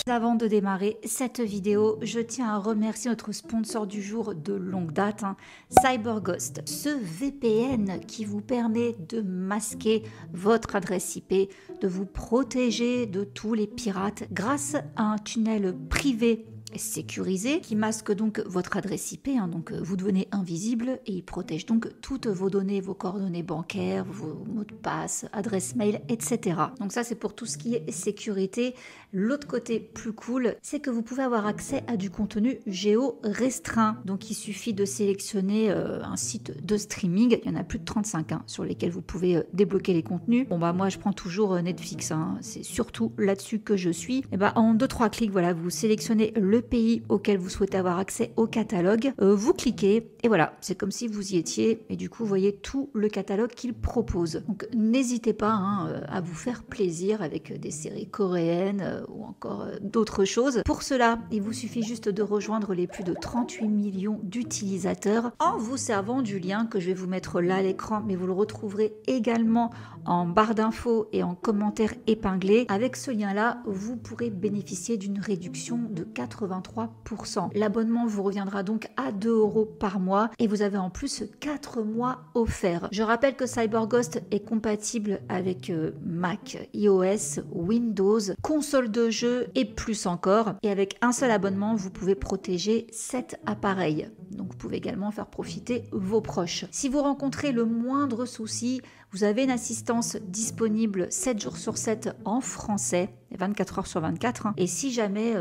Avant de démarrer cette vidéo, je tiens à remercier notre sponsor du jour de longue date, CyberGhost. Ce VPN qui vous permet de masquer votre adresse IP, de vous protéger de tous les pirates grâce à un tunnel privé sécurisé qui masque donc votre adresse IP, donc vous devenez invisible et il protège donc toutes vos données, vos coordonnées bancaires, vos mots de passe, adresse mail, etc. Donc ça c'est pour tout ce qui est sécurité. L'autre côté plus cool, c'est que vous pouvez avoir accès à du contenu géo-restreint. Donc il suffit de sélectionner un site de streaming, il y en a plus de 35 sur lesquels vous pouvez débloquer les contenus. Bon bah moi je prends toujours Netflix, c'est surtout là-dessus que je suis. Et bah en 2-3 clics, voilà, vous sélectionnez le pays auquel vous souhaitez avoir accès au catalogue, vous cliquez et voilà, c'est comme si vous y étiez et du coup vous voyez tout le catalogue qu'il propose. Donc n'hésitez pas à vous faire plaisir avec des séries coréennes ou encore d'autres choses. Pour cela, il vous suffit juste de rejoindre les plus de 38 millions d'utilisateurs en vous servant du lien que je vais vous mettre là à l'écran, mais vous le retrouverez également en barre d'infos et en commentaire épinglé. Avec ce lien-là, vous pourrez bénéficier d'une réduction de 83%. L'abonnement vous reviendra donc à 2 € par mois et vous avez en plus 4 mois offerts. Je rappelle que CyberGhost est compatible avec Mac, iOS, Windows, console de jeu et plus encore. Et avec un seul abonnement, vous pouvez protéger 7 appareils. Donc vous pouvez également faire profiter vos proches. Si vous rencontrez le moindre souci, vous avez une assistance disponible 7 jours sur 7 en français, 24 heures sur 24. Et si jamais,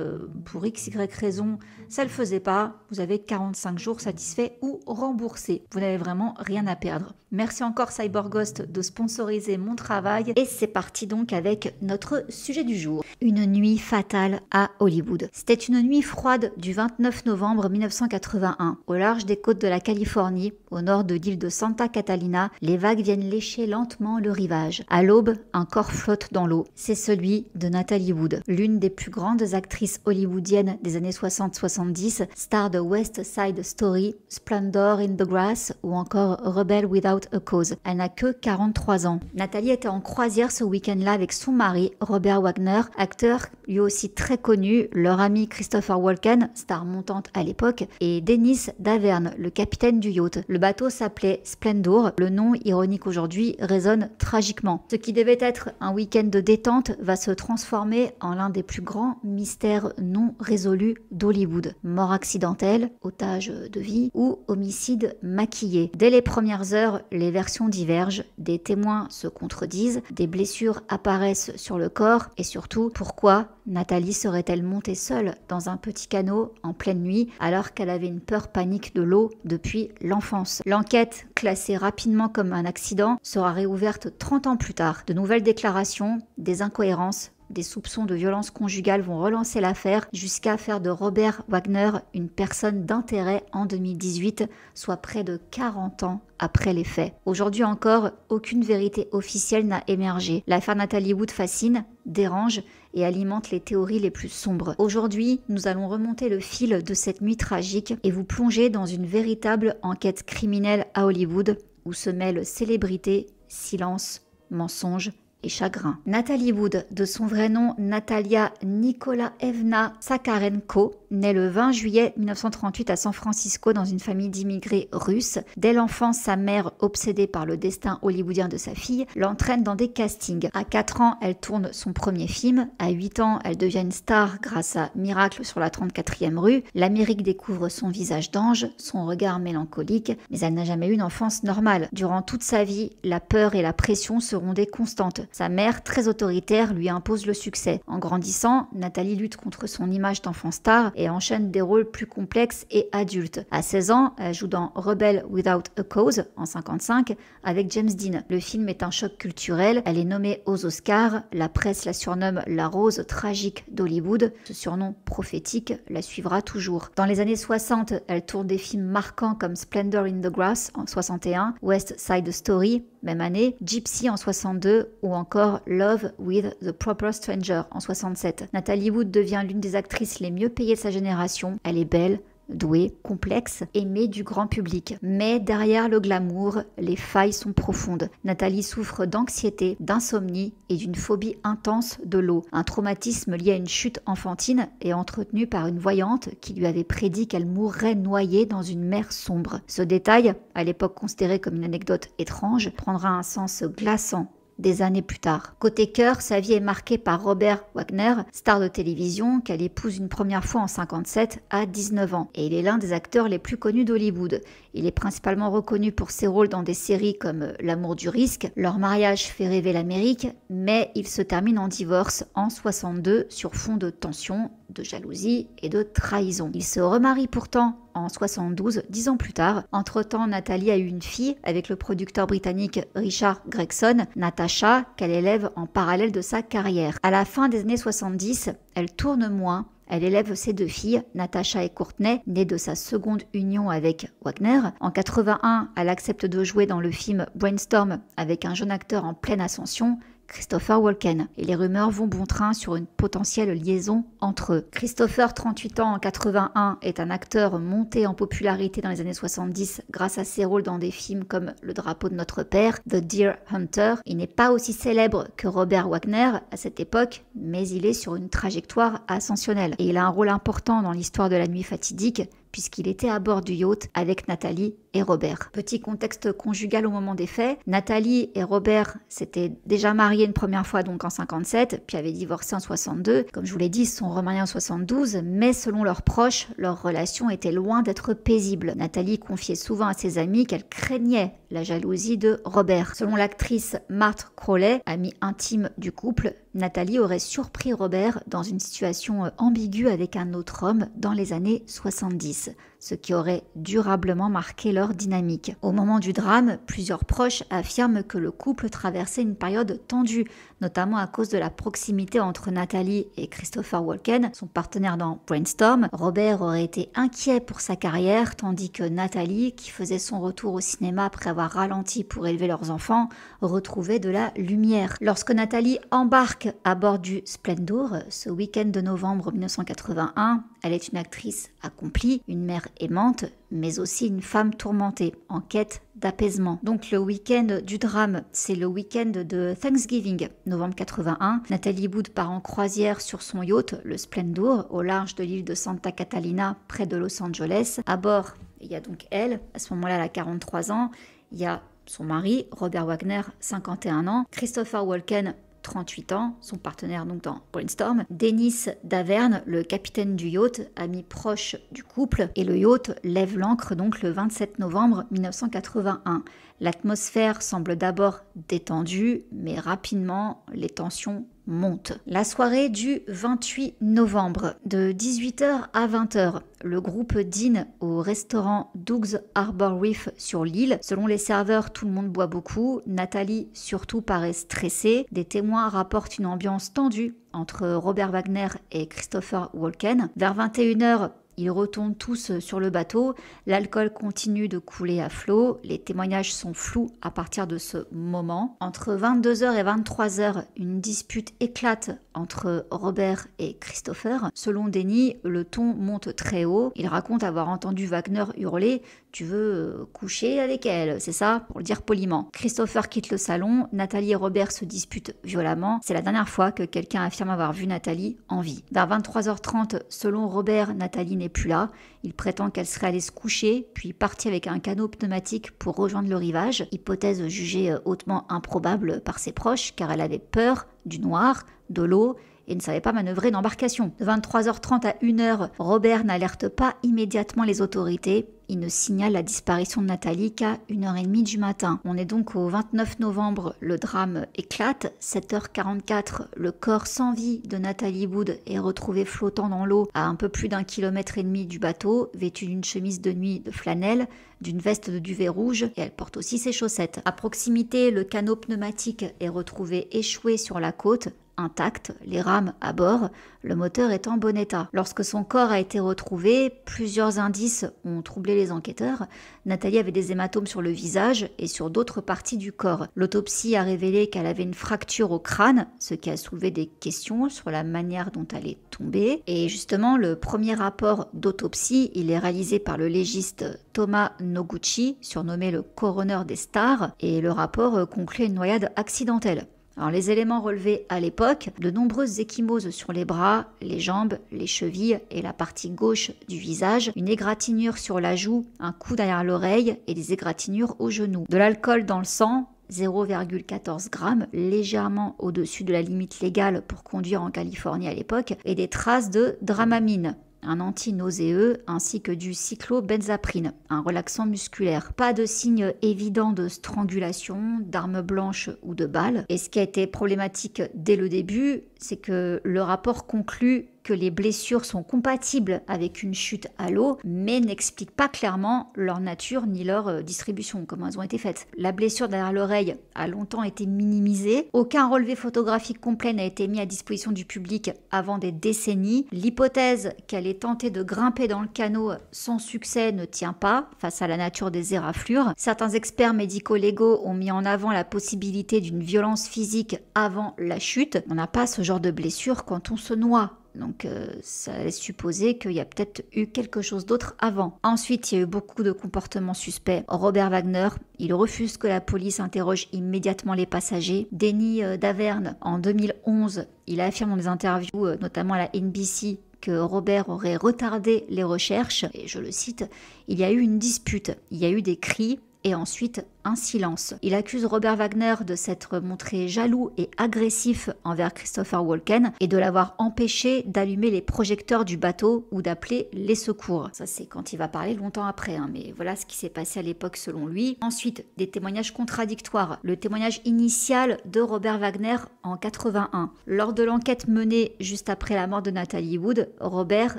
pour XY raison, ça ne le faisait pas, vous avez 45 jours satisfaits ou remboursés. Vous n'avez vraiment rien à perdre. Merci encore CyberGhost de sponsoriser mon travail. Et c'est parti donc avec notre sujet du jour. Une nuit fatale à Hollywood. C'était une nuit froide du 29 novembre 1981. Au large des côtes de la Californie, au nord de l'île de Santa Catalina, les vagues viennent lécher lentement le rivage. À l'aube, un corps flotte dans l'eau. C'est celui de Natalie Wood, l'une des plus grandes actrices hollywoodiennes des années 60-70, star de West Side Story, Splendor in the Grass ou encore Rebel Without a Cause. Elle n'a que 43 ans. Nathalie était en croisière ce week-end-là avec son mari, Robert Wagner, acteur lui aussi très connu, leur ami Christopher Walken, star montante à l'époque, et Dennis Davern, le capitaine du yacht. Le bateau s'appelait Splendor, le nom ironique aujourd'hui résonne tragiquement. Ce qui devait être un week-end de détente va se transformer en l'un des plus grands mystères non résolus d'Hollywood. Mort accidentelle, otage de vie ou homicide maquillé. Dès les premières heures, les versions divergent, des témoins se contredisent, des blessures apparaissent sur le corps et surtout, pourquoi Nathalie serait-elle montée seule dans un petit canot en pleine nuit alors qu'elle avait une peur panique de l'eau depuis l'enfance? L'enquête, classée rapidement comme un accident, sera réouverte 30 ans plus tard. De nouvelles déclarations, des incohérences, des soupçons de violence conjugale vont relancer l'affaire jusqu'à faire de Robert Wagner une personne d'intérêt en 2018, soit près de 40 ans après les faits. Aujourd'hui encore, aucune vérité officielle n'a émergé. L'affaire Natalie Wood fascine, dérange et alimente les théories les plus sombres. Aujourd'hui, nous allons remonter le fil de cette nuit tragique et vous plonger dans une véritable enquête criminelle à Hollywood où se mêlent célébrité, silence, mensonge et chagrin. Natalie Wood, de son vrai nom Natalia Nikolaevna Sakharenko, née le 20 juillet 1938 à San Francisco dans une famille d'immigrés russes. Dès l'enfance, sa mère, obsédée par le destin hollywoodien de sa fille, l'entraîne dans des castings. À 4 ans, elle tourne son premier film. À 8 ans, elle devient une star grâce à Miracle sur la 34e rue. L'Amérique découvre son visage d'ange, son regard mélancolique, mais elle n'a jamais eu une enfance normale. Durant toute sa vie, la peur et la pression seront des constantes. Sa mère, très autoritaire, lui impose le succès. En grandissant, Nathalie lutte contre son image d'enfant star et enchaîne des rôles plus complexes et adultes. À 16 ans, elle joue dans Rebel Without a Cause, en 55, avec James Dean. Le film est un choc culturel, elle est nommée aux Oscars, la presse la surnomme la rose tragique d'Hollywood. Ce surnom prophétique la suivra toujours. Dans les années 60, elle tourne des films marquants comme Splendor in the Grass en 61, West Side Story, même année, Gypsy en 62 ou encore Love with the Proper Stranger en 67. Natalie Wood devient l'une des actrices les mieux payées de sa génération. Elle est belle, douée, complexe, aimée du grand public. Mais derrière le glamour, les failles sont profondes. Nathalie souffre d'anxiété, d'insomnie et d'une phobie intense de l'eau. Un traumatisme lié à une chute enfantine et entretenu par une voyante qui lui avait prédit qu'elle mourrait noyée dans une mer sombre. Ce détail, à l'époque considéré comme une anecdote étrange, prendra un sens glaçant des années plus tard. Côté cœur, sa vie est marquée par Robert Wagner, star de télévision qu'elle épouse une première fois en 1957 à 19 ans. Et il est l'un des acteurs les plus connus d'Hollywood. Il est principalement reconnu pour ses rôles dans des séries comme L'amour du risque. Leur mariage fait rêver l'Amérique, mais il se termine en divorce en 62 sur fond de tension, de jalousie et de trahison. Il se remarie pourtant en 72, 10 ans plus tard. Entre-temps, Nathalie a eu une fille avec le producteur britannique Richard Gregson, Natasha, qu'elle élève en parallèle de sa carrière. À la fin des années 70, elle tourne moins. Elle élève ses 2 filles, Natasha et Courtney, nées de sa seconde union avec Wagner. En 81, elle accepte de jouer dans le film Brainstorm avec un jeune acteur en pleine ascension, Christopher Walken. Et les rumeurs vont bon train sur une potentielle liaison entre eux. Christopher, 38 ans en 81, est un acteur monté en popularité dans les années 70 grâce à ses rôles dans des films comme Le drapeau de notre père, The Deer Hunter. Il n'est pas aussi célèbre que Robert Wagner à cette époque, mais il est sur une trajectoire ascensionnelle. Et il a un rôle important dans l'histoire de la nuit fatidique, puisqu'il était à bord du yacht avec Nathalie et Robert. Petit contexte conjugal au moment des faits, Nathalie et Robert s'étaient déjà mariés une première fois donc en 57, puis avaient divorcé en 62. Comme je vous l'ai dit, ils se sont remariés en 72, mais selon leurs proches, leur relation était loin d'être paisible. Nathalie confiait souvent à ses amis qu'elle craignait la jalousie de Robert. Selon l'actrice Marthe Crowley, amie intime du couple, Nathalie aurait surpris Robert dans une situation ambiguë avec un autre homme dans les années 70, ce qui aurait durablement marqué leur dynamique. Au moment du drame, plusieurs proches affirment que le couple traversait une période tendue, notamment à cause de la proximité entre Nathalie et Christopher Walken, son partenaire dans Brainstorm. Robert aurait été inquiet pour sa carrière, tandis que Nathalie, qui faisait son retour au cinéma après avoir ralenti pour élever leurs enfants, retrouvait de la lumière. Lorsque Nathalie embarque à bord du Splendor, ce week-end de novembre 1981, elle est une actrice accomplie, une mère aimante, mais aussi une femme tourmentée, en quête d'apaisement. Donc le week-end du drame, c'est le week-end de Thanksgiving, novembre 81. Nathalie Wood part en croisière sur son yacht, le Splendor, au large de l'île de Santa Catalina, près de Los Angeles. À bord, il y a donc elle, à ce moment-là, elle a 43 ans. Il y a son mari, Robert Wagner, 51 ans. Christopher Walken, 38 ans, son partenaire donc dans Brainstorm. Dennis Davern, le capitaine du yacht, ami proche du couple, et le yacht lève l'ancre donc le 27 novembre 1981. L'atmosphère semble d'abord détendue, mais rapidement les tensions montent. La soirée du 28 novembre, de 18h à 20h, le groupe dîne au restaurant Doug's Harbor Reef sur l'île. Selon les serveurs, tout le monde boit beaucoup. Nathalie surtout paraît stressée. Des témoins rapportent une ambiance tendue entre Robert Wagner et Christopher Walken. Vers 21h, ils retournent tous sur le bateau, l'alcool continue de couler à flot, les témoignages sont flous à partir de ce moment. Entre 22h et 23h, une dispute éclate entre Robert et Christopher. Selon Denny, le ton monte très haut. Il raconte avoir entendu Wagner hurler « Tu veux coucher avec elle, c'est ça ?» pour le dire poliment. Christopher quitte le salon, Nathalie et Robert se disputent violemment. C'est la dernière fois que quelqu'un affirme avoir vu Nathalie en vie. Vers 23h30, selon Robert, Nathalie n'est plus là. Il prétend qu'elle serait allée se coucher, puis partie avec un canot pneumatique pour rejoindre le rivage, hypothèse jugée hautement improbable par ses proches, car elle avait peur du noir, de l'eau, et ne savait pas manœuvrer une embarcation. De 23h30 à 1h, Robert n'alerte pas immédiatement les autorités. Il ne signale la disparition de Nathalie qu'à 1h30 du matin. On est donc au 29 novembre, le drame éclate. 7h44, le corps sans vie de Nathalie Wood est retrouvé flottant dans l'eau à un peu plus d'1,5 km du bateau, vêtu d'une chemise de nuit de flanelle, d'une veste de duvet rouge, et elle porte aussi ses chaussettes. À proximité, le canot pneumatique est retrouvé échoué sur la côte, intactes, les rames à bord, le moteur est en bon état. Lorsque son corps a été retrouvé, plusieurs indices ont troublé les enquêteurs. Nathalie avait des hématomes sur le visage et sur d'autres parties du corps. L'autopsie a révélé qu'elle avait une fracture au crâne, ce qui a soulevé des questions sur la manière dont elle est tombée. Et justement, le premier rapport d'autopsie, il est réalisé par le légiste Thomas Noguchi, surnommé le coroner des stars, et le rapport conclut une noyade accidentelle. Alors les éléments relevés à l'époque, de nombreuses ecchymoses sur les bras, les jambes, les chevilles et la partie gauche du visage, une égratignure sur la joue, un coup derrière l'oreille et des égratignures au genou. De l'alcool dans le sang, 0,14 g, légèrement au-dessus de la limite légale pour conduire en Californie à l'époque, et des traces de dramamine, un anti-nauséeux, ainsi que du cyclobenzaprine, un relaxant musculaire. Pas de signe évident de strangulation, d'arme blanche ou de balle. Et ce qui a été problématique dès le début, c'est que le rapport conclut que les blessures sont compatibles avec une chute à l'eau, mais n'explique pas clairement leur nature ni leur distribution, comment elles ont été faites. La blessure derrière l'oreille a longtemps été minimisée. Aucun relevé photographique complet n'a été mis à disposition du public avant des décennies. L'hypothèse qu'elle ait tenté de grimper dans le canot sans succès ne tient pas face à la nature des éraflures. Certains experts médico-légaux ont mis en avant la possibilité d'une violence physique avant la chute. On n'a pas ce genre de blessure quand on se noie. Donc ça laisse supposer qu'il y a peut-être eu quelque chose d'autre avant. Ensuite, il y a eu beaucoup de comportements suspects. Robert Wagner, il refuse que la police interroge immédiatement les passagers. Denis Davern, en 2011, il affirme dans des interviews, notamment à la NBC, que Robert aurait retardé les recherches. Et je le cite, « Il y a eu une dispute, il y a eu des cris et ensuite un silence ». Il accuse Robert Wagner de s'être montré jaloux et agressif envers Christopher Walken et de l'avoir empêché d'allumer les projecteurs du bateau ou d'appeler les secours. Ça, c'est quand il va parler longtemps après, hein, mais voilà ce qui s'est passé à l'époque selon lui. Ensuite, des témoignages contradictoires. Le témoignage initial de Robert Wagner en 81. Lors de l'enquête menée juste après la mort de Natalie Wood, Robert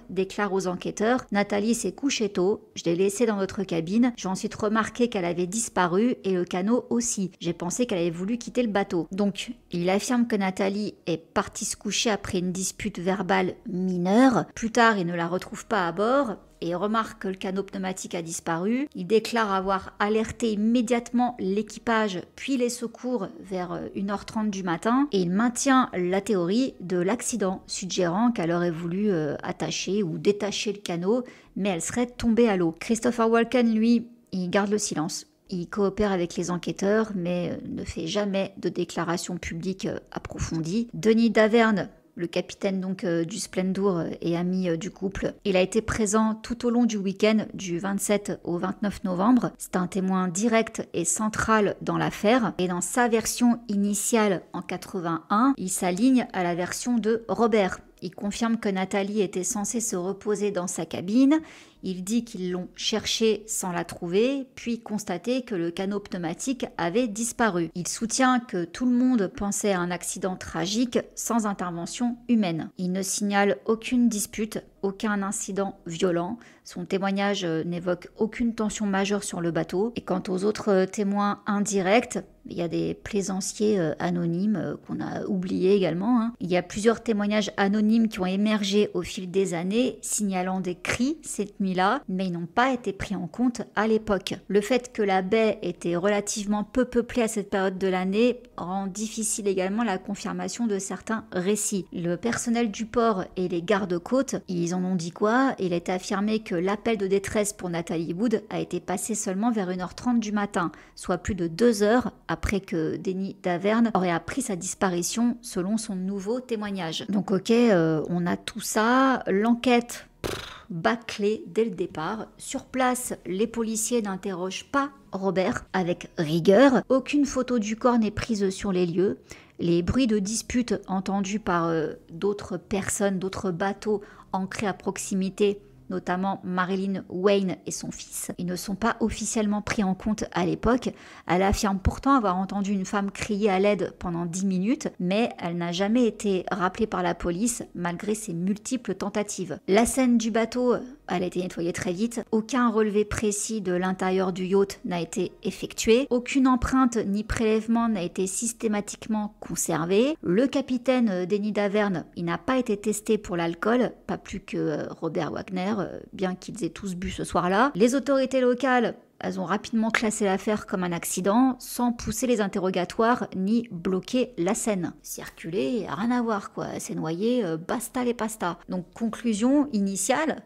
déclare aux enquêteurs « Nathalie s'est couchée tôt, je l'ai laissée dans notre cabine, j'ai ensuite remarqué qu'elle avait disparu et le canot aussi. J'ai pensé qu'elle avait voulu quitter le bateau. » Donc, il affirme que Nathalie est partie se coucher après une dispute verbale mineure. Plus tard, il ne la retrouve pas à bord et remarque que le canot pneumatique a disparu. Il déclare avoir alerté immédiatement l'équipage puis les secours vers 1h30 du matin et il maintient la théorie de l'accident, suggérant qu'elle aurait voulu attacher ou détacher le canot, mais elle serait tombée à l'eau. Christopher Walken, lui, il garde le silence. Il coopère avec les enquêteurs, mais ne fait jamais de déclaration publique approfondie. Denis Davern, le capitaine donc du Splendor et ami du couple, il a été présent tout au long du week-end du 27 au 29 novembre. C'est un témoin direct et central dans l'affaire. Et dans sa version initiale en 81, il s'aligne à la version de Robert. Il confirme que Nathalie était censée se reposer dans sa cabine. Il dit qu'ils l'ont cherchée sans la trouver, puis constaté que le canot pneumatique avait disparu. Il soutient que tout le monde pensait à un accident tragique sans intervention humaine. Il ne signale aucune dispute, aucun incident violent. Son témoignage n'évoque aucune tension majeure sur le bateau. Et quant aux autres témoins indirects, il y a des plaisanciers anonymes qu'on a oubliés également, hein. Il y a plusieurs témoignages anonymes qui ont émergé au fil des années, signalant des cris cette nuit-là, mais ils n'ont pas été pris en compte à l'époque. Le fait que la baie était relativement peu peuplée à cette période de l'année rend difficile également la confirmation de certains récits. Le personnel du port et les gardes-côtes, ils en ont dit quoi? Il a été affirmé que l'appel de détresse pour Natalie Wood a été passé seulement vers 1h30 du matin, soit plus de 2 heures après que Denis Davern aurait appris sa disparition selon son nouveau témoignage. Donc ok, on a tout ça, l'enquête bâclée dès le départ. Sur place, les policiers n'interrogent pas Robert avec rigueur. Aucune photo du corps n'est prise sur les lieux. Les bruits de dispute entendus par d'autres personnes, d'autres bateaux ancrés à proximité, notamment Marilyn Wayne et son fils, ils ne sont pas officiellement pris en compte à l'époque. Elle affirme pourtant avoir entendu une femme crier à l'aide pendant 10 minutes, mais elle n'a jamais été rappelée par la police malgré ses multiples tentatives. La scène du bateau elle a été nettoyée très vite. Aucun relevé précis de l'intérieur du yacht n'a été effectué. Aucune empreinte ni prélèvement n'a été systématiquement conservé. Le capitaine Denis Davern, il n'a pas été testé pour l'alcool, pas plus que Robert Wagner, bien qu'ils aient tous bu ce soir-là. Les autorités locales, elles ont rapidement classé l'affaire comme un accident, sans pousser les interrogatoires ni bloquer la scène. Circuler, rien à voir quoi, elle s'est noyée, basta les pasta. Donc conclusion initiale,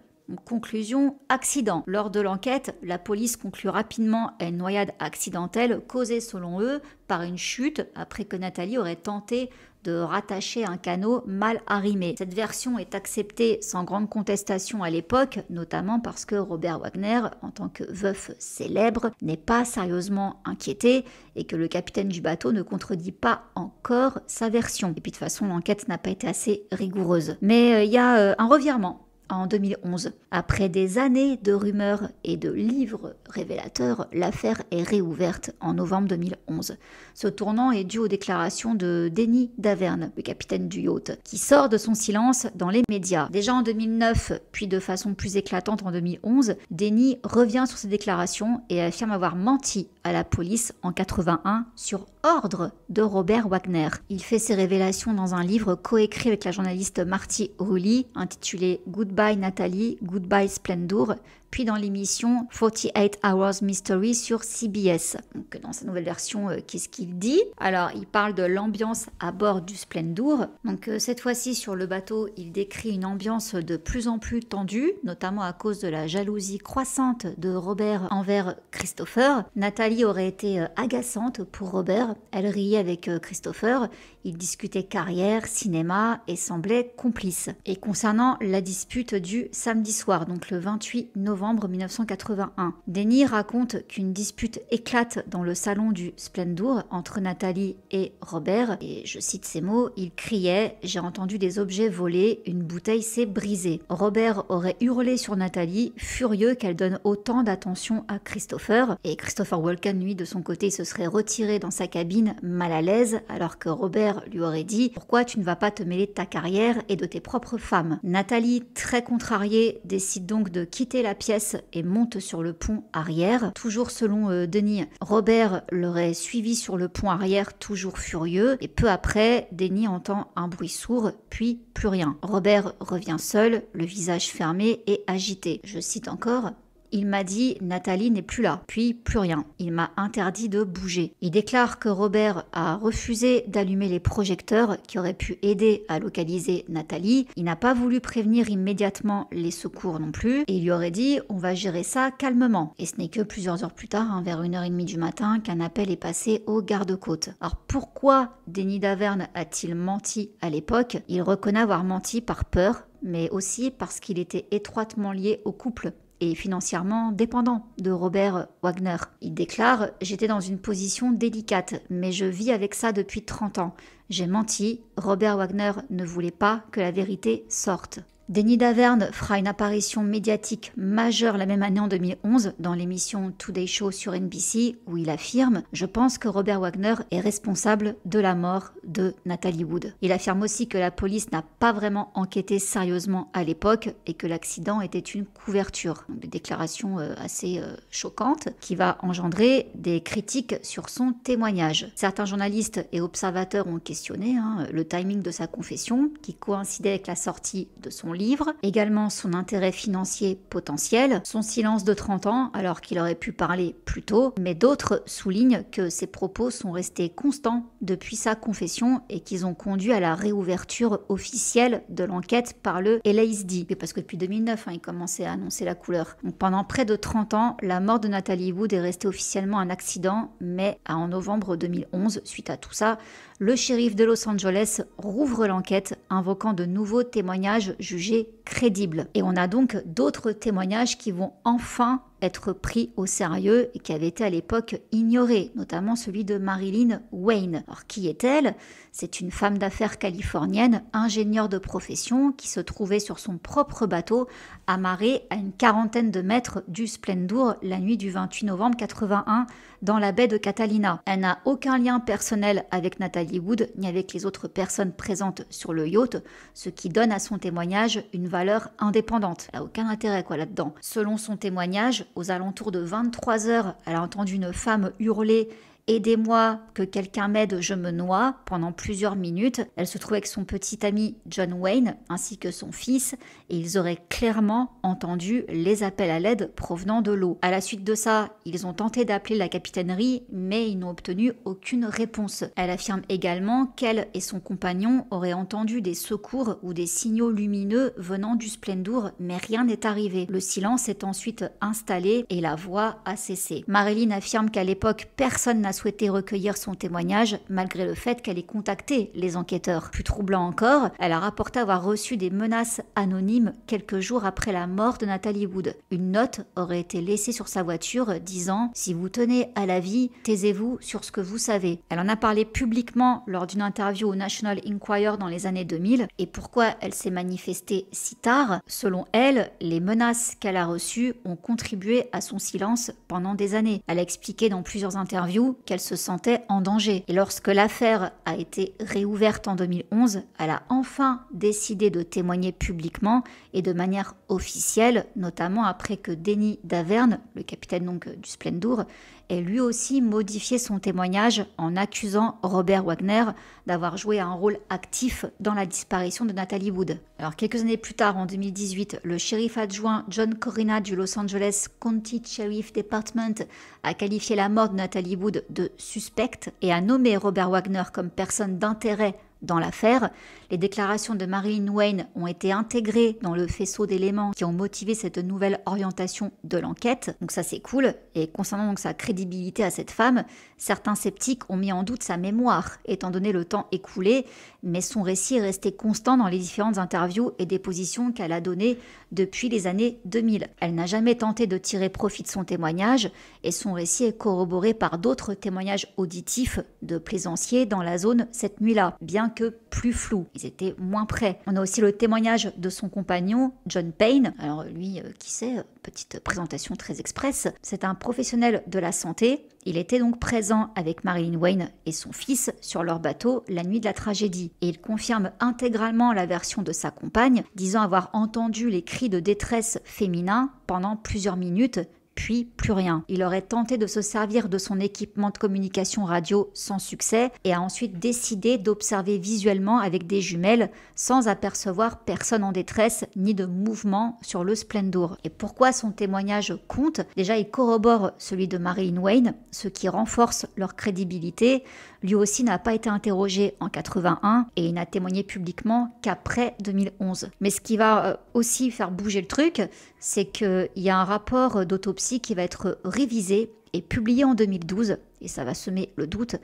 conclusion accident. Lors de l'enquête, la police conclut rapidement à une noyade accidentelle causée selon eux par une chute après que Nathalie aurait tenté de rattacher un canot mal arrimé. Cette version est acceptée sans grande contestation à l'époque, notamment parce que Robert Wagner, en tant que veuf célèbre, n'est pas sérieusement inquiété et que le capitaine du bateau ne contredit pas encore sa version. Et puis de toute façon, l'enquête n'a pas été assez rigoureuse. Mais il y a un revirement en 2011. Après des années de rumeurs et de livres révélateurs, l'affaire est réouverte en novembre 2011. Ce tournant est dû aux déclarations de Denis Davern, le capitaine du yacht, qui sort de son silence dans les médias. Déjà en 2009, puis de façon plus éclatante en 2011, Denis revient sur ses déclarations et affirme avoir menti à la police en 81 sur ordre de Robert Wagner. Il fait ses révélations dans un livre coécrit avec la journaliste Marty Rulli intitulé Goodbye Nathalie, Goodbye Splendour, puis dans l'émission 48 Hours Mystery sur CBS. Donc dans sa nouvelle version, qu'est-ce qu'il dit? Alors, il parle de l'ambiance à bord du Splendour. Donc cette fois-ci, sur le bateau, il décrit une ambiance de plus en plus tendue, notamment à cause de la jalousie croissante de Robert envers Christopher. Nathalie aurait été agaçante pour Robert. Elle riait avec Christopher. Ils discutaient carrière, cinéma et semblaient complices. Et concernant la dispute du samedi soir, donc le 28 novembre 1981, Denis raconte qu'une dispute éclate dans le salon du Splendour entre Nathalie et Robert. Et je cite ces mots, il criait « J'ai entendu des objets voler, une bouteille s'est brisée ». Robert aurait hurlé sur Nathalie, furieux qu'elle donne autant d'attention à Christopher. Et Christopher Walken, lui, de son côté, se serait retiré dans sa cabine, mal à l'aise, alors que Robert lui aurait dit « Pourquoi tu ne vas pas te mêler de ta carrière et de tes propres femmes ?» Nathalie, très contrariée, décide donc de quitter la pièce et monte sur le pont arrière. Toujours selon Denis, Robert l'aurait suivi sur le pont arrière, toujours furieux, et peu après, Denis entend un bruit sourd, puis plus rien. Robert revient seul, le visage fermé et agité. Je cite encore: il m'a dit « Nathalie n'est plus là », puis plus rien. Il m'a interdit de bouger. Il déclare que Robert a refusé d'allumer les projecteurs qui auraient pu aider à localiser Nathalie. Il n'a pas voulu prévenir immédiatement les secours non plus. Et il lui aurait dit « on va gérer ça calmement ». Et ce n'est que plusieurs heures plus tard, vers 1h30 du matin, qu'un appel est passé au garde-côte. Alors pourquoi Denis Davern a-t-il menti à l'époque? Il reconnaît avoir menti par peur, mais aussi parce qu'il était étroitement lié au couple et financièrement dépendant de Robert Wagner. Il déclare « J'étais dans une position délicate, mais je vis avec ça depuis 30 ans. J'ai menti, Robert Wagner ne voulait pas que la vérité sorte ». Denis Davern fera une apparition médiatique majeure la même année en 2011 dans l'émission Today Show sur NBC où il affirme « Je pense que Robert Wagner est responsable de la mort de Nathalie Wood ». Il affirme aussi que la police n'a pas vraiment enquêté sérieusement à l'époque et que l'accident était une couverture. Donc, des déclarations assez choquantes qui va engendrer des critiques sur son témoignage. Certains journalistes et observateurs ont questionné le timing de sa confession qui coïncidait avec la sortie de son livre, également son intérêt financier potentiel, son silence de 30 ans alors qu'il aurait pu parler plus tôt, mais d'autres soulignent que ses propos sont restés constants depuis sa confession et qu'ils ont conduit à la réouverture officielle de l'enquête par le LASD. Et parce que depuis 2009, il commençait à annoncer la couleur. Donc pendant près de 30 ans, la mort de Nathalie Wood est restée officiellement un accident, mais en novembre 2011, suite à tout ça, le shérif de Los Angeles rouvre l'enquête, invoquant de nouveaux témoignages jugés crédibles. Et on a donc d'autres témoignages qui vont enfin être pris au sérieux et qui avaient été à l'époque ignorés, notamment celui de Marilyn Wayne. Alors qui est-elle? C'est une femme d'affaires californienne, ingénieure de profession, qui se trouvait sur son propre bateau, amarré à une quarantaine de mètres du Splendour la nuit du 28 novembre 81, dans la baie de Catalina. Elle n'a aucun lien personnel avec Natalie Wood ni avec les autres personnes présentes sur le yacht, ce qui donne à son témoignage une valeur indépendante. Elle n'a aucun intérêt là-dedans. Selon son témoignage, aux alentours de 23 heures, elle a entendu une femme hurler « Aidez-moi, que quelqu'un m'aide, je me noie » pendant plusieurs minutes. Elle se trouvait avec son petit ami John Wayne ainsi que son fils et ils auraient clairement entendu les appels à l'aide provenant de l'eau. À la suite de ça, ils ont tenté d'appeler la capitainerie mais ils n'ont obtenu aucune réponse. Elle affirme également qu'elle et son compagnon auraient entendu des secours ou des signaux lumineux venant du Splendour mais rien n'est arrivé. Le silence est ensuite installé et la voix a cessé. Marilyn affirme qu'à l'époque, personne n'a souhaité recueillir son témoignage malgré le fait qu'elle ait contacté les enquêteurs. Plus troublant encore, elle a rapporté avoir reçu des menaces anonymes quelques jours après la mort de Natalie Wood. Une note aurait été laissée sur sa voiture disant « Si vous tenez à la vie, taisez-vous sur ce que vous savez ». Elle en a parlé publiquement lors d'une interview au National Enquirer dans les années 2000. Et pourquoi elle s'est manifestée si tard? Selon elle, les menaces qu'elle a reçues ont contribué à son silence pendant des années. Elle a expliqué dans plusieurs interviews qu'elle se sentait en danger. Et lorsque l'affaire a été réouverte en 2011, elle a enfin décidé de témoigner publiquement et de manière officielle, notamment après que Denny Davern, le capitaine donc du Splendour, ait lui aussi modifié son témoignage en accusant Robert Wagner d'avoir joué un rôle actif dans la disparition de Natalie Wood. Alors quelques années plus tard, en 2018, le shérif adjoint John Corina du Los Angeles County Sheriff Department a qualifié la mort de Natalie Wood de suspecte et a nommé Robert Wagner comme personne d'intérêt dans l'affaire. Les déclarations de Marilyn Wayne ont été intégrées dans le faisceau d'éléments qui ont motivé cette nouvelle orientation de l'enquête. Donc ça c'est cool. Et concernant donc sa crédibilité à cette femme, certains sceptiques ont mis en doute sa mémoire, étant donné le temps écoulé, mais son récit est resté constant dans les différentes interviews et dépositions qu'elle a données depuis les années 2000. Elle n'a jamais tenté de tirer profit de son témoignage et son récit est corroboré par d'autres témoignages auditifs de plaisanciers dans la zone cette nuit-là, bien que plus flou. Ils étaient moins près. On a aussi le témoignage de son compagnon, John Payne. Alors lui, qui sait, petite présentation très express, c'est un professionnel de la santé. Il était donc présent avec Marilyn Wayne et son fils sur leur bateau la nuit de la tragédie. Et il confirme intégralement la version de sa compagne, disant avoir entendu les cris de détresse féminins pendant plusieurs minutes, puis plus rien. Il aurait tenté de se servir de son équipement de communication radio sans succès et a ensuite décidé d'observer visuellement avec des jumelles sans apercevoir personne en détresse ni de mouvement sur le Splendour. Et pourquoi son témoignage compte? Déjà, il corrobore celui de Marilyn Wayne, ce qui renforce leur crédibilité. Lui aussi n'a pas été interrogé en 81 et il n'a témoigné publiquement qu'après 2011. Mais ce qui va aussi faire bouger le truc, c'est qu'il y a un rapport d'autopsie qui va être révisé et publié en 2012, et ça va semer le doute.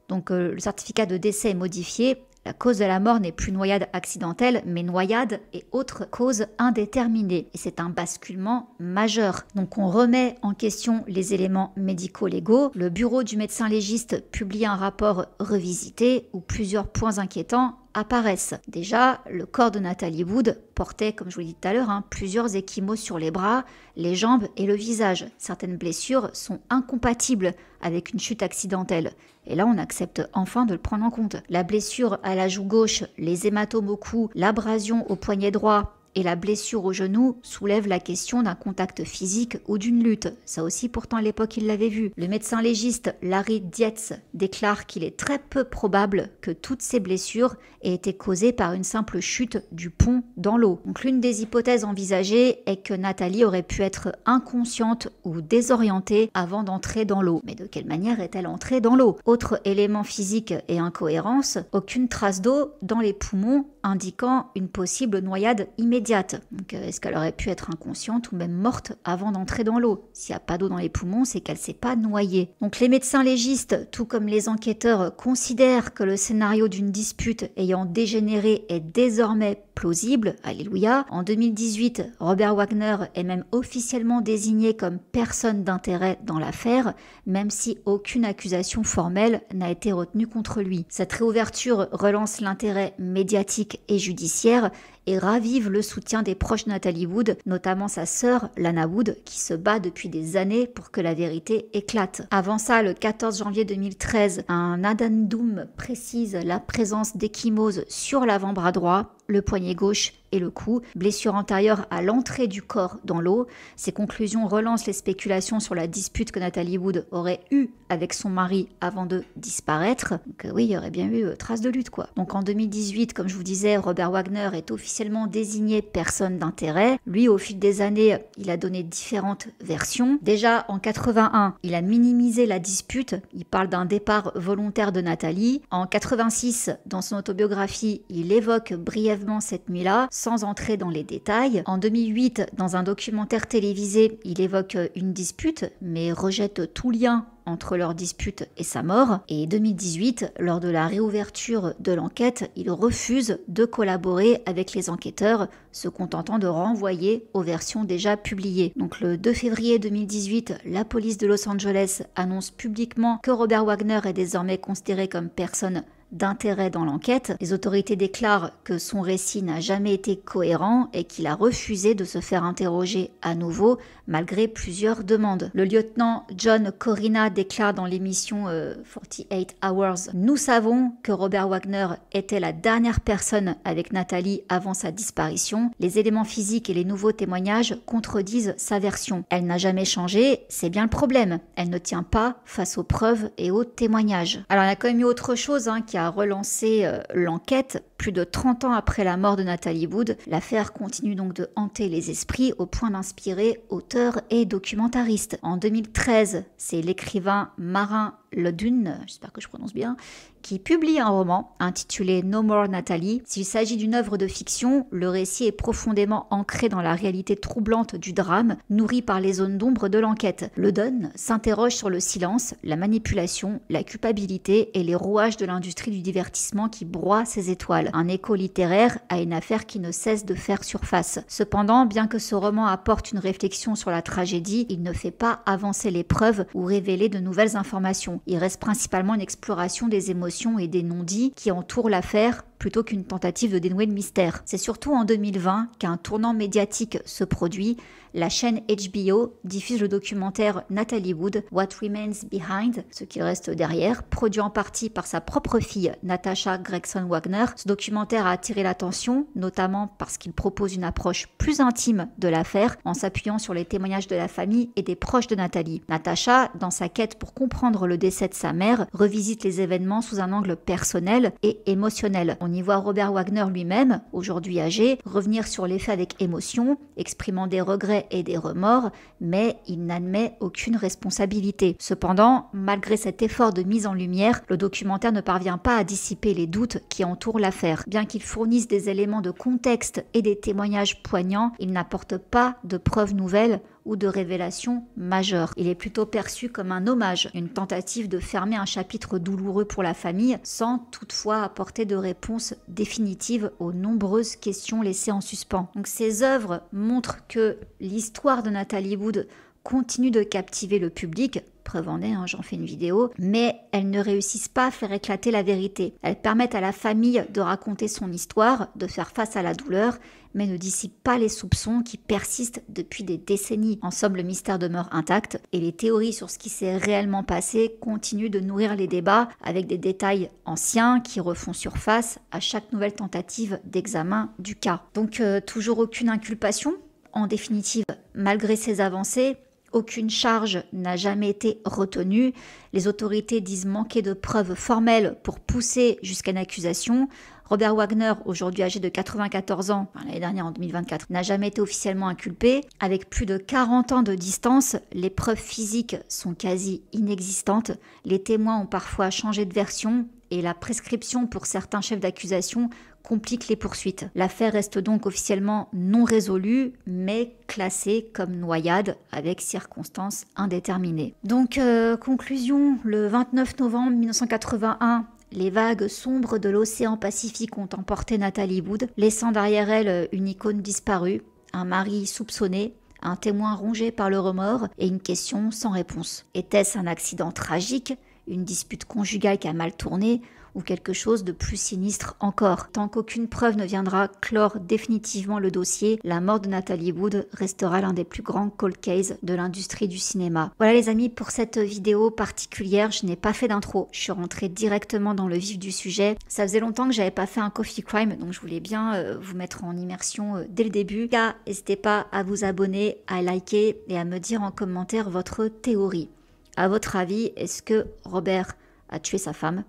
Donc le certificat de décès est modifié. La cause de la mort n'est plus noyade accidentelle, mais noyade et autre cause indéterminée. Et c'est un basculement majeur. Donc on remet en question les éléments médico-légaux. Le bureau du médecin légiste publie un rapport revisité où plusieurs points inquiétants apparaissent. Déjà, le corps de Natalie Wood portait, comme je vous l'ai dit tout à l'heure, plusieurs ecchymoses sur les bras, les jambes et le visage. Certaines blessures sont incompatibles avec une chute accidentelle. Et là, on accepte enfin de le prendre en compte. La blessure à la joue gauche, les hématomes au cou, l'abrasion au poignet droit et la blessure au genou soulèvent la question d'un contact physique ou d'une lutte. Ça aussi, pourtant, à l'époque, il l'avait vu. Le médecin légiste Larry Dietz déclare qu'il est très peu probable que toutes ces blessures aient été causées par une simple chute du pont dans l'eau. Donc, l'une des hypothèses envisagées est que Natalie aurait pu être inconsciente ou désorientée avant d'entrer dans l'eau. Mais de quelle manière est-elle entrée dans l'eau? Autre élément physique et incohérence, aucune trace d'eau dans les poumons indiquant une possible noyade immédiate. Donc, est-ce qu'elle aurait pu être inconsciente ou même morte avant d'entrer dans l'eau? S'il n'y a pas d'eau dans les poumons, c'est qu'elle ne s'est pas noyée. Donc les médecins légistes, tout comme les enquêteurs, considèrent que le scénario d'une dispute ayant dégénéré est désormais plausible. Alléluia. En 2018, Robert Wagner est même officiellement désigné comme personne d'intérêt dans l'affaire, même si aucune accusation formelle n'a été retenue contre lui. Cette réouverture relance l'intérêt médiatique et judiciaire et ravive le soutien des proches de Natalie Wood, notamment sa sœur Lana Wood, qui se bat depuis des années pour que la vérité éclate. Avant ça, le 14 janvier 2013, un addendum précise la présence d'ecchymoses sur l'avant-bras droit, le poignet gauche et le cou, blessure antérieure à l'entrée du corps dans l'eau. Ces conclusions relancent les spéculations sur la dispute que Natalie Wood aurait eue avec son mari avant de disparaître. Donc oui, il y aurait bien eu trace de lutte quoi. Donc en 2018, comme je vous disais, Robert Wagner est officiellement désigné personne d'intérêt. Lui, au fil des années, il a donné différentes versions. Déjà en 81, il a minimisé la dispute. Il parle d'un départ volontaire de Natalie. En 86, dans son autobiographie, il évoque brièvement cette nuit-là, sans entrer dans les détails. En 2008, dans un documentaire télévisé, il évoque une dispute, mais rejette tout lien entre leur dispute et sa mort. Et 2018, lors de la réouverture de l'enquête, il refuse de collaborer avec les enquêteurs, se contentant de renvoyer aux versions déjà publiées. Donc le 2 février 2018, la police de Los Angeles annonce publiquement que Robert Wagner est désormais considéré comme personne d'intérêt dans l'enquête. Les autorités déclarent que son récit n'a jamais été cohérent et qu'il a refusé de se faire interroger à nouveau malgré plusieurs demandes. Le lieutenant John Corina déclare dans l'émission 48 Hours: « Nous savons que Robert Wagner était la dernière personne avec Natalie avant sa disparition. Les éléments physiques et les nouveaux témoignages contredisent sa version. Elle n'a jamais changé, c'est bien le problème. Elle ne tient pas face aux preuves et aux témoignages. » Alors il y a quand même eu autre chose qui a relancé l'enquête. Plus de 30 ans après la mort de Natalie Wood, l'affaire continue donc de hanter les esprits au point d'inspirer auteurs et documentaristes. En 2013, c'est l'écrivain Marin Lodun, j'espère que je prononce bien, qui publie un roman intitulé No More Natalie. S'il s'agit d'une œuvre de fiction, le récit est profondément ancré dans la réalité troublante du drame, nourri par les zones d'ombre de l'enquête. Lodun s'interroge sur le silence, la manipulation, la culpabilité et les rouages de l'industrie du divertissement qui broie ses étoiles. Un écho littéraire à une affaire qui ne cesse de faire surface. Cependant, bien que ce roman apporte une réflexion sur la tragédie, il ne fait pas avancer les preuves ou révéler de nouvelles informations. Il reste principalement une exploration des émotions et des non-dits qui entourent l'affaire plutôt qu'une tentative de dénouer le mystère. C'est surtout en 2020 qu'un tournant médiatique se produit. La chaîne HBO diffuse le documentaire Natalie Wood, What Remains Behind, ce qui reste derrière, produit en partie par sa propre fille, Natasha Gregson Wagner. Ce documentaire a attiré l'attention, notamment parce qu'il propose une approche plus intime de l'affaire, en s'appuyant sur les témoignages de la famille et des proches de Natalie. Natasha, dans sa quête pour comprendre le décès de sa mère, revisite les événements sous un angle personnel et émotionnel. On y voit Robert Wagner lui-même, aujourd'hui âgé, revenir sur les faits avec émotion, exprimant des regrets et des remords, mais il n'admet aucune responsabilité. Cependant, malgré cet effort de mise en lumière, le documentaire ne parvient pas à dissiper les doutes qui entourent l'affaire. Bien qu'il fournisse des éléments de contexte et des témoignages poignants, il n'apporte pas de preuves nouvelles ou de révélations majeures. Il est plutôt perçu comme un hommage, une tentative de fermer un chapitre douloureux pour la famille, sans toutefois apporter de réponse définitive aux nombreuses questions laissées en suspens. Donc ces œuvres montrent que l'histoire de Natalie Wood continue de captiver le public. Preuve en est, j'en fais une vidéo, mais elles ne réussissent pas à faire éclater la vérité. Elles permettent à la famille de raconter son histoire, de faire face à la douleur, mais ne dissipent pas les soupçons qui persistent depuis des décennies. En somme, le mystère demeure intact et les théories sur ce qui s'est réellement passé continuent de nourrir les débats avec des détails anciens qui refont surface à chaque nouvelle tentative d'examen du cas. Donc toujours aucune inculpation. En définitive, malgré ces avancées, aucune charge n'a jamais été retenue. Les autorités disent manquer de preuves formelles pour pousser jusqu'à une accusation. Robert Wagner, aujourd'hui âgé de 94 ans, l'année dernière en 2024, n'a jamais été officiellement inculpé. Avec plus de 40 ans de distance, les preuves physiques sont quasi inexistantes. Les témoins ont parfois changé de version et la prescription pour certains chefs d'accusation complique les poursuites. L'affaire reste donc officiellement non résolue, mais classée comme noyade avec circonstances indéterminées. Donc, conclusion, le 29 novembre 1981, les vagues sombres de l'océan Pacifique ont emporté Natalie Wood, laissant derrière elle une icône disparue, un mari soupçonné, un témoin rongé par le remords et une question sans réponse. Était-ce un accident tragique, une dispute conjugale qui a mal tourné, ou quelque chose de plus sinistre encore. Tant qu'aucune preuve ne viendra clore définitivement le dossier, la mort de Natalie Wood restera l'un des plus grands cold cases de l'industrie du cinéma. Voilà les amis, pour cette vidéo particulière, je n'ai pas fait d'intro, je suis rentrée directement dans le vif du sujet. Ça faisait longtemps que j'avais pas fait un Coffee Crime, donc je voulais bien vous mettre en immersion dès le début. Car n'hésitez pas à vous abonner, à liker et à me dire en commentaire votre théorie. À votre avis, est-ce que Robert a tué sa femme?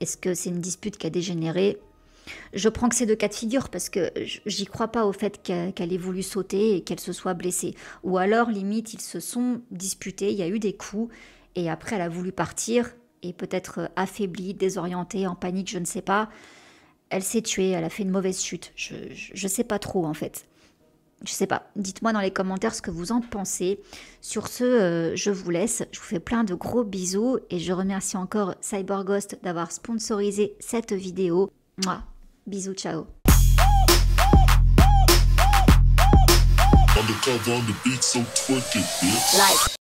Est-ce que c'est une dispute qui a dégénéré? Je prends que ces deux cas de figure parce que j'y crois pas au fait qu'elle ait voulu sauter et qu'elle se soit blessée. Ou alors, limite, ils se sont disputés, il y a eu des coups et après elle a voulu partir et peut-être affaiblie, désorientée, en panique, je ne sais pas. Elle s'est tuée, elle a fait une mauvaise chute. Je sais pas trop en fait. Je sais pas. Dites-moi dans les commentaires ce que vous en pensez. Sur ce, je vous laisse. Je vous fais plein de gros bisous et je remercie encore CyberGhost d'avoir sponsorisé cette vidéo. Mouah. Bisous, ciao. Undercover on the beat, so twerk it, bitch. Like.